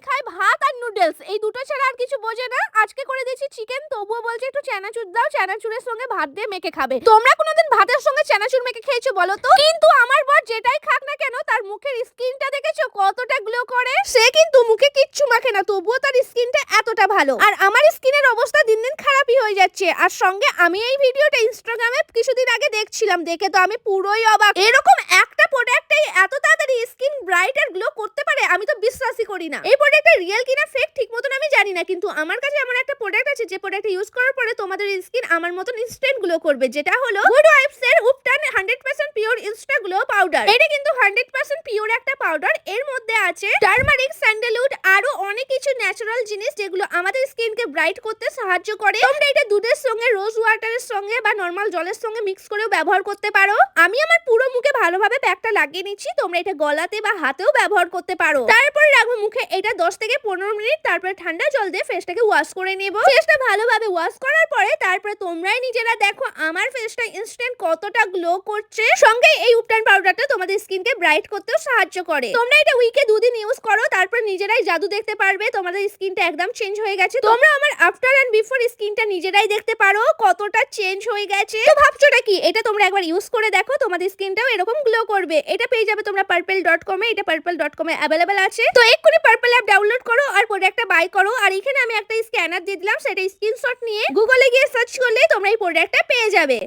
খায় ভাত আর নুডলস, এই দুটো ছাড়া আর কিছু বোঝে না। আজকে করে দিয়েছি চিকেন, তবুও বলছে একটু চানাচুর দাও, চানাচুরের সঙ্গে ভাত দিয়ে মেখে খাবে। তোমরা কোনোদিন ভাতের সঙ্গে চানাচুর মেখে খেয়েছো বলো তো? কিন্তু আমার বর যেটাই খাক না কেন, তার মুখের স্কিনটা দেখেছো কতটা গ্লো করে? সে কিন্তু মুখে কিচ্ছু মাখে না, তবুও তার স্কিনটা এতটা ভালো। আর আমার স্কিনের অবস্থা দিন দিন খারাপই হয়ে যাচ্ছে। আর সঙ্গে আমি এই ভিডিওটা ইনস্টাগ্রামে কিছুদিন আগে দেখছিলাম, দেখে তো আমি পুরোই অবাক। এরকম একটা প্রোডাক্টই এত তাড়াতাড়ি স্কিন ব্রাইট আর গ্লো করতে পারে, আমি তো বিশ্বাসই করি না। এই প্রোডাক্টটা রিয়েল কিনা ফেক ঠিক মতন আমি জানি না, কিন্তু আমার কাছে এমন একটা প্রোডাক্ট আছে যে প্রোডাক্টটা ইউজ করার পরে তোমাদের স্কিন আমার মতন ইনস্ট্যান্ট গ্লো করবে, যেটা হলো গুড ওয়াইবস এর উপটান 100% পিওর ইনস্টা গ্লো পাউডার। এটা কিন্তু 100% পিওর একটা পাউডার। এর মধ্যে আছে টারমারিক, স্যান্ডেলউড, আরো অনেক কিছু ন্যাচারাল জিনিস যেগুলো আমাদের স্কিনকে ব্রাইট করতে সাহায্য করে। তোমরা এটা দুধের সঙ্গে, রোজ ওয়াটারের সঙ্গে বা নরমাল জলের সঙ্গে মিক্স করেও ব্যবহার করতে পারো। আমি আমার পুরো মুখে ভালোভাবে প্যাকটা লাগিয়ে নিচ্ছি, তোমরা এটা গলাতে বা হাতেও ব্যবহার করতে পারো। তারপরে রাখবো মুখে এটা 10 থেকে 15 মিনিট, তারপরে ঠান্ডা জল দিয়ে ফেসটাকে ওয়াশ করে নেব। ফেসটা ভালোভাবে ওয়াশ করার পরে তারপরে তোমরাই নিজেরা দেখো আমার ফেসটা ইনস্ট্যান্ট কতটা গ্লো করছে। সঙ্গে এই উপটান পাউডারটা তোমাদের স্কিনকে ব্রাইট করতেও সাহায্য করে। তোমরা এটা উইকে 2 দিন ইউজ করো, তারপর নিজেরাই জাদু দেখতে পারবে, তোমাদের স্কিনটা একদম চেঞ্জ হয়ে গেছে। তোমরা আমার আফটার এন্ড বিফোর স্কিনটা নিজেরাই দেখতে পারো কতটা চেঞ্জ হয়ে গেছে। তো ভাবছোটা কি, এটা তোমরা একবার ইউজ করে দেখো, তোমাদের স্কিনটাও এরকম গ্লো করবে। এটা পেয়ে যাবে তোমরা purple.com এ, এটা purple.com এ अवेलेबल আছে। তো এক্ষুনি পার্পল অ্যাপ ডাউনলোড করো আর প্রোডাক্টটা বাই করো। আর এখানে আমি একটা স্ক্যানার দিয়ে দিলাম, সেটা স্ক্রিনশট নিয়ে গুগলে গিয়ে সার্চ করলেই তোমরা এই প্রোডাক্টটা পেয়ে যাবে।